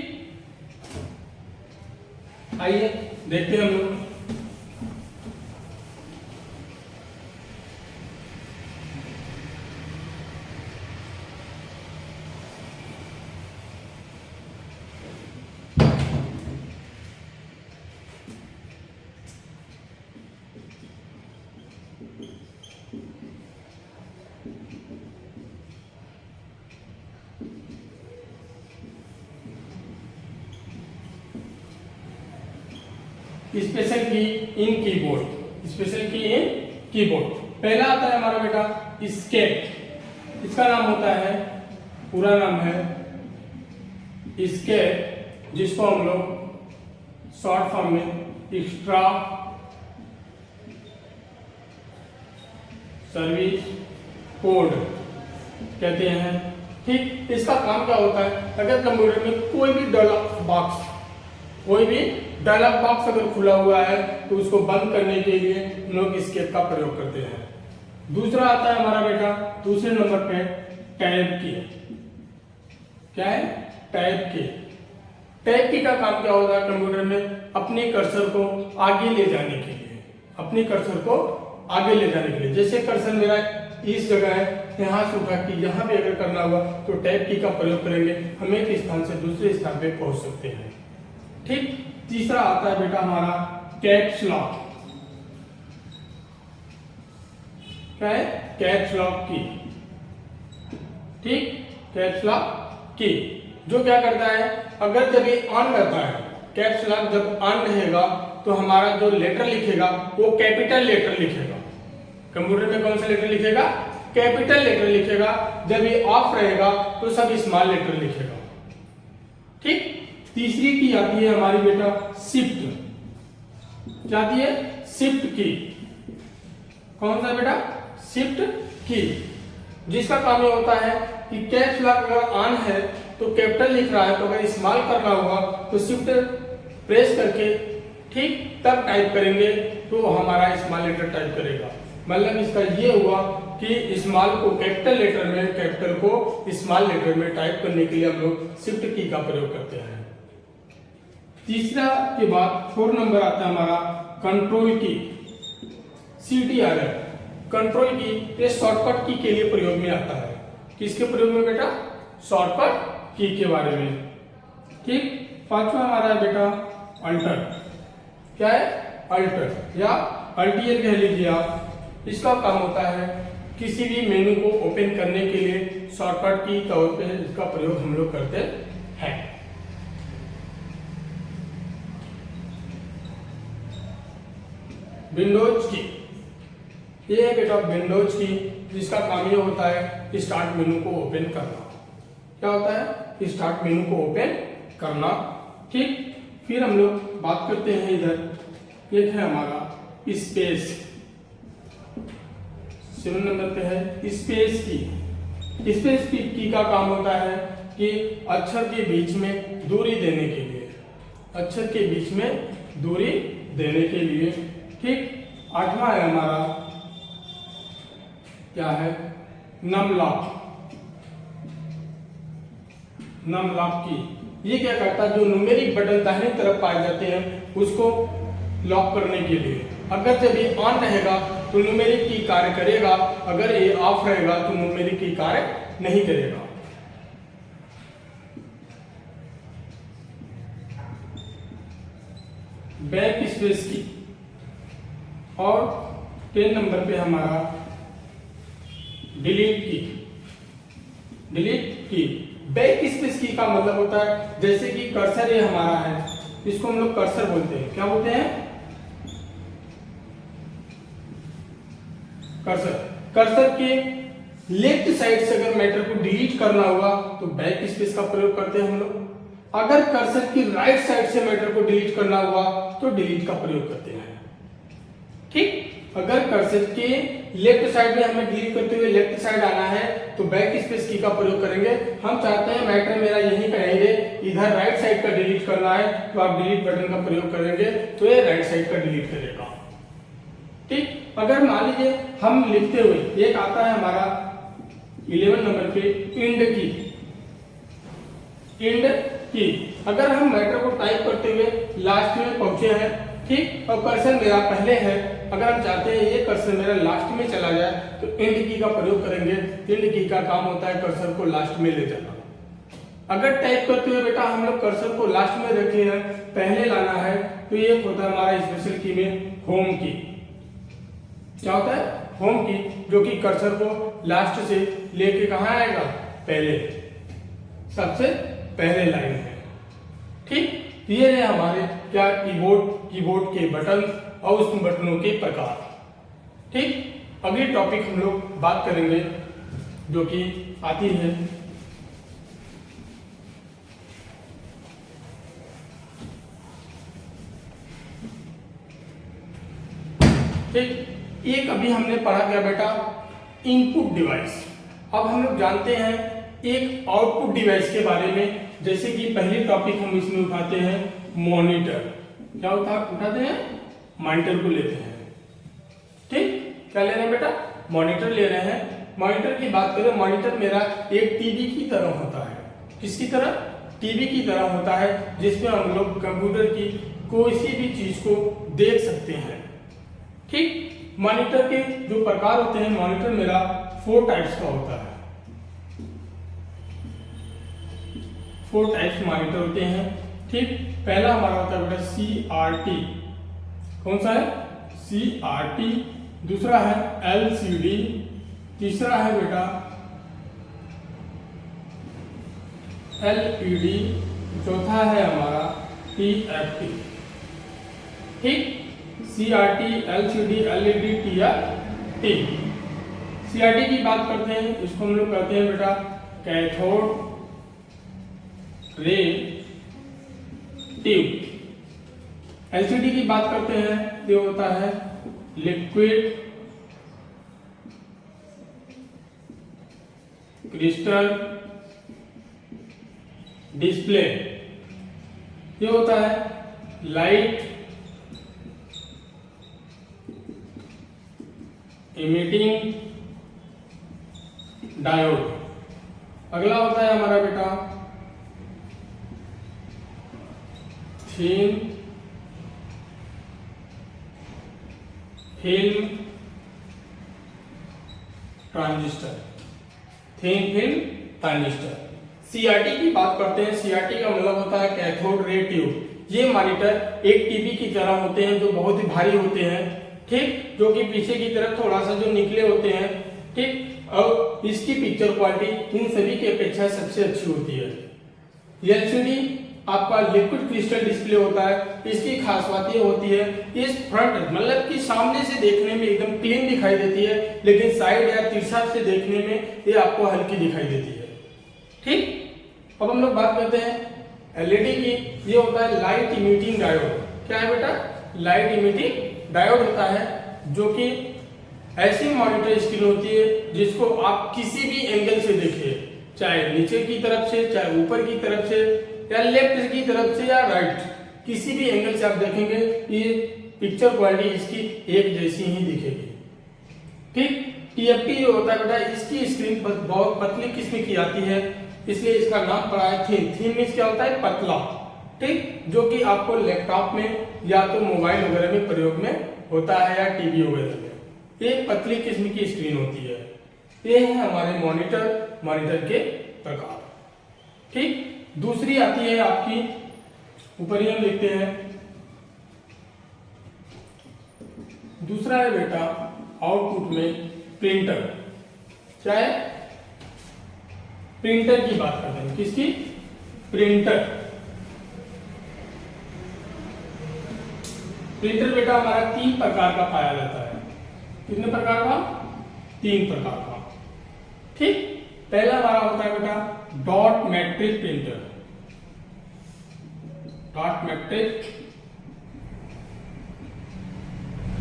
S1: आइए देखते हैं हम लोग। स्पेशल की इन कीबोर्ड। स्पेशल की इन कीबोर्ड, पहला आता है हमारा बेटा एस्केप। इसका नाम होता है, पूरा नाम है एस्केप, जिसको हम लोग शॉर्ट फॉर्म में एक्स्ट्रा सर्विस कोड कहते हैं। ठीक, इसका काम क्या होता है? अगर कंप्यूटर में कोई भी डायलॉग बॉक्स अगर खुला हुआ है तो उसको बंद करने के लिए हम लोग एस्केप का प्रयोग करते हैं। दूसरा आता है हमारा बेटा, दूसरे नंबर पे टैब की। क्या है? टैब की। टैब की का काम क्या होता है कंप्यूटर में? अपने कर्सर को आगे ले जाने के लिए, अपने कर्सर को आगे ले जाने के लिए। जैसे कर्सर मेरा इस जगह है, यहाँ से उठा के यहाँ पे अगर करना हुआ तो टैब की का प्रयोग करेंगे, हम एक स्थान से दूसरे स्थान पे पहुंच सकते हैं। ठीक, तीसरा आता है बेटा हमारा कैप्स लॉक। क्या है? कैप्स लॉक की। ठीक, कैप्स लॉक की जो क्या करता है, अगर जब ये ऑन रहता है, कैप्स लॉक जब ऑन रहेगा तो हमारा जो लेटर लिखेगा वो कैपिटल लेटर लिखेगा। कंप्यूटर में कौन सा लेटर लिखेगा? कैपिटल लेटर लिखेगा। जब ये ऑफ रहेगा तो सब स्मॉल लेटर लिखेगा। ठीक, तीसरी की आती है हमारी बेटा शिफ्ट। क्या आती है? शिफ्ट की। कौन सा बेटा? शिफ्ट की, जिसका काम ये होता है कि कैप्स लॉक अगर ऑन है तो कैपिटल लिख रहा है, तो अगर स्मॉल करना होगा तो शिफ्ट प्रेस करके ठीक तब टाइप करेंगे तो हमारा स्मॉल लेटर टाइप करेगा। मतलब इसका ये हुआ कि स्मॉल को कैपिटल लेटर में, कैपिटल को स्मॉल लेटर में टाइप करने के लिए हम लोग शिफ्ट की का प्रयोग करते हैं। तीसरा के बाद 4 नंबर आता है हमारा कंट्रोल की, CTRL। कंट्रोल की, ये शॉर्टकट की के लिए प्रयोग में आता है। किसके प्रयोग में बेटा? शॉर्टकट की के बारे में। ठीक, पांचवा हमारा है बेटा अल्टर। क्या है? अल्टर या अल्टियर कह लीजिए आप। इसका काम होता है किसी भी मेनू को ओपन करने के लिए शॉर्टकट की तौर पे इसका प्रयोग हम लोग करते हैं। विंडोज की, ये है बेटा विंडोज की, जिसका काम ये होता है स्टार्ट मेनू को ओपन करना। क्या होता है? स्टार्ट मेनू को ओपन करना। ठीक, फिर हम लोग बात करते हैं इधर एक है हमारा स्पेस। 7 नंबर पे है स्पेस की। स्पेस की का काम होता है कि अक्षर के बीच में दूरी देने के लिए, अक्षर के बीच में दूरी देने के लिए। ठीक, आठवां है हमारा क्या है? नमलॉक। नमलॉक की ये क्या करता है? जो न्यूमेरिक बटन दाहिने तरफ पाए जाते हैं उसको लॉक करने के लिए। अगर जब ये ऑन रहेगा तो न्यूमेरिक की कार्य करेगा, अगर ये ऑफ रहेगा तो न्यूमेरिक की कार्य नहीं करेगा। बैक स्पेस की। और 10 नंबर पे हमारा डिलीट की। डिलीट की, बैक स्पेस की का मतलब होता है जैसे कि कर्सर ये हमारा है, इसको हम लोग कर्सर बोलते हैं। क्या बोलते हैं? कर्सर। कर्सर के लेफ्ट साइड से अगर मैटर को डिलीट करना हुआ तो बैक स्पेस का प्रयोग करते हैं हम लोग। अगर कर्सर की राइट साइड से मैटर को डिलीट करना हुआ तो डिलीट का प्रयोग करते हैं। ठीक, अगर कर्सर के लेफ्ट साइड में हमें डिलीट करते हुए लेफ्ट साइड आना है तो बैक स्पेस की का प्रयोग करेंगे। हम चाहते हैं मैटर मेरा यहीं का यहीं रहे, इधर राइट साइड का डिलीट करना है तो आप डिलीट बटन का प्रयोग करेंगे तो ये राइट साइड का डिलीट करेगा। ठीक, अगर मान लीजिए हम लिखते हुए एक आता है हमारा 11 नंबर पे इंड की। इंड की, अगर हम मैटर को टाइप करते हुए लास्ट में पहुंचे हैं, ठीक, और कर्सर मेरा पहले है, अगर हम चाहते हैं ये कर्सर मेरा लास्ट में चला जाए तो एंड की का प्रयोग करेंगे। एंड की का काम होता है कर्सर को लास्ट में ले जाना। अगर टाइप करते हुए बेटा हम लोग कर्सर को लास्ट में रखे हैं, पहले लाना है, तो ये होता है हमारा स्पेशल की में होम की। क्या होता है? होम की, जो कि कर्सर को लास्ट से लेके कहाँ आएगा? पहले, सबसे पहले लाइन है। ठीक, ये रहे हमारे क्या कीबोर्ड के बटन और उस बटनों के प्रकार। ठीक, अगली टॉपिक हम लोग बात करेंगे जो कि आती है ठीक, एक अभी हमने पढ़ा गया बेटा इनपुट डिवाइस। अब हम लोग जानते हैं एक आउटपुट डिवाइस के बारे में। जैसे कि पहली टॉपिक हम इसमें उठाते हैं मॉनिटर। क्या उठाते हैं? मॉनिटर को लेते हैं। ठीक, क्या ले रहे हैं बेटा? मॉनिटर ले रहे हैं। मॉनिटर की बात करें, मॉनिटर मेरा एक टीवी की तरह होता है। किसकी तरह? टीवी की तरह होता है, जिसमें हम लोग कंप्यूटर की कोई सी भी चीज को देख सकते हैं। ठीक, मॉनिटर के जो प्रकार होते हैं, मॉनिटर मेरा 4 टाइप्स का होता है। 4 टाइप्स मॉनिटर होते हैं। ठीक, पहला हमारा होता है बेटा CRT। कौन सा है? CRT। दूसरा है LCD। तीसरा है बेटा LED। चौथा है हमारा TFT। ठीक, CRT, LCD, LED, TFT। CRT की बात करते हैं, इसको हम लोग कहते हैं बेटा कैथोड रे ट्यूब। LCD की बात करते हैं, ये होता है लिक्विड क्रिस्टल डिस्प्ले। ये होता है लाइट इमिटिंग डायोड। अगला होता है हमारा बेटा thin film transistor, thin film transistor. CRT की बात करते हैं। सीआरटी का मतलब होता है कैथोड रे ट्यूब। ये मॉनिटर एक टीवी की तरह होते हैं जो बहुत ही भारी होते हैं, ठीक, जो कि पीछे की तरफ थोड़ा सा जो निकले होते हैं, ठीक, और इसकी पिक्चर क्वालिटी इन सभी की अपेक्षा सबसे अच्छी होती है। एलसीडी आपका लिक्विड क्रिस्टल डिस्प्ले होता है। इसकी खास बात ये होती है इस फ्रंट मतलब कि सामने से देखने में एकदम क्लीन दिखाई देती है, लेकिन साइड या तिरछा से देखने में ये आपको हल्की दिखाई देती है, ठीक। अब हम लोग बात करते हैं एलईडी की। ये होता है लाइट इमिटिंग डायोड। क्या है बेटा? लाइट इमिटिंग डायोड होता है, जो कि ऐसी मॉनिटर स्क्रीन होती है जिसको आप किसी भी एंगल से देखिए, चाहे नीचे की तरफ से, चाहे ऊपर की तरफ से, या लेफ्ट की तरफ से, या राइट, किसी भी एंगल से आप देखेंगे ये पिक्चर क्वालिटी इसकी एक जैसी ही दिखेगी, ठीक। टीएफटी जो होता है बेटा, इसकी स्क्रीन पर बहुत पतली किस्म की आती है, इसलिए इसका नाम पड़ा है थिन। थिन मींस क्या होता है? पतला, ठीक, जो कि आपको लैपटॉप में या तो मोबाइल वगैरह में प्रयोग में होता है या टीवी वगैरह में। ये पतली किस्म की स्क्रीन होती है। ये है हमारे मॉनिटर के प्रकार, ठीक। दूसरी आती है आपकी, ऊपर ही हम लिखते हैं, दूसरा है बेटा आउटपुट में प्रिंटर। क्या है? प्रिंटर की बात करते हैं। किसकी? प्रिंटर। प्रिंटर बेटा हमारा 3 प्रकार का पाया जाता है। कितने प्रकार का? 3 प्रकार का, ठीक। पहला हमारा होता है बेटा dot matrix printer. Dot matrix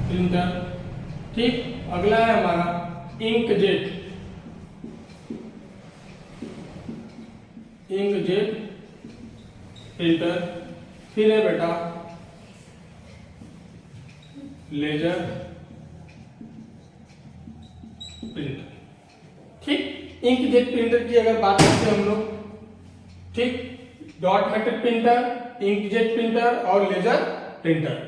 S1: printer, ठीक। अगला है हमारा इंकजेट प्रिंटर। फिर है बेटा लेजर प्रिंटर, ठीक। इंकजेट प्रिंटर की अगर बात करते हैं हम लोग, ठीक, dot matrix printer, inkjet printer और laser printer.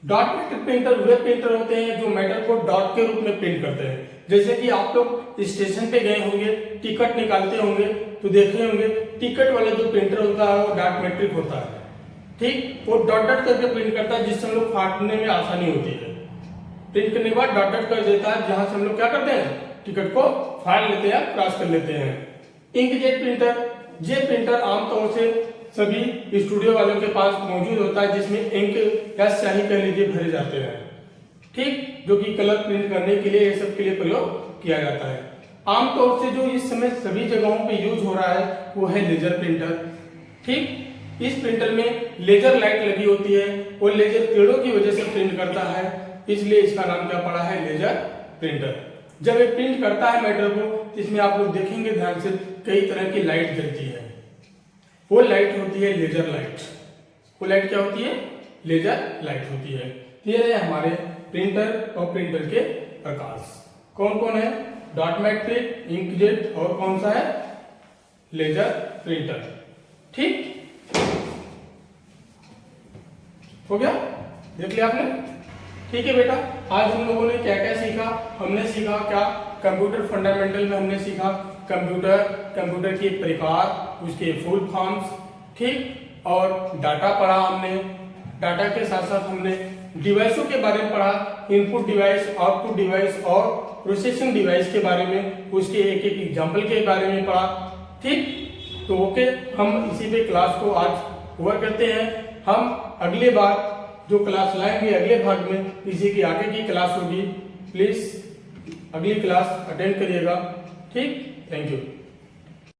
S1: Dot matrix printer वे प्रिंटर होते हैं जो मैटर को डॉट के रूप में प्रिंट करते हैं। जैसे कि आप लोग स्टेशन पे गए होंगे, टिकट निकालते होंगे तो देखे होंगे टिकट वाला जो प्रिंटर होता है वो डॉट मैट्रिक होता है, ठीक। वो डॉट डॉट करके प्रिंट करता है, जिससे हम लोग फाड़ने में आसानी होती है। प्रिंट करने के बाद डॉट डॉट कर देता है, जहां से हम लोग क्या करते हैं? टिकट को फाड़ लेते हैं, क्रॉस कर लेते हैं। इंकजेट प्रिंटर, ये प्रिंटर आमतौर से सभी स्टूडियो वालों के पास मौजूद होता है, जिसमें इंक या स्याही कह लीजिए भरे जाते हैं, ठीक, जो कि कलर प्रिंट करने के लिए, ये सब के लिए प्रयोग किया जाता है। आमतौर से जो इस समय सभी जगहों पे यूज हो रहा है वो है लेजर प्रिंटर, ठीक। इस प्रिंटर में लेजर लाइट लगी होती है और लेजर पेड़ों की वजह से प्रिंट करता है, इसलिए इसका नाम क्या पड़ा है? Laser printer. जब ये प्रिंट करता है मैटर को, इसमें आप लोग देखेंगे ध्यान से कई तरह की लाइट जलती है। वो लाइट होती है लेजर लाइट। वो लाइट क्या होती है? लेजर लाइट होती है। ये है हमारे प्रिंटर और प्रिंटर के प्रकार। कौन कौन है? डॉट मैट्रिक, इंकजेट और कौन सा है? लेजर प्रिंटर, ठीक। हो गया? देख लिया आपने? ठीक है बेटा, आज हम लोगों ने क्या क्या सीखा? हमने सीखा क्या? कंप्यूटर फंडामेंटल में हमने सीखा कंप्यूटर के प्रकार, उसके फुल फॉर्म्स, ठीक, और डाटा पढ़ा हमने। डाटा के साथ साथ हमने डिवाइसों के बारे में पढ़ा, इनपुट डिवाइस, आउटपुट डिवाइस और प्रोसेसिंग डिवाइस के बारे में, उसके एक एक एग्जाम्पल के बारे में पढ़ा, ठीक। तो ओके, हम इसी पे क्लास को आज ओवर करते हैं। हम अगले बार जो क्लास लाएंगे अगले भाग में, इसी की आगे की क्लास होगी। प्लीज अगली क्लास अटेंड करिएगा, ठीक। Thank you.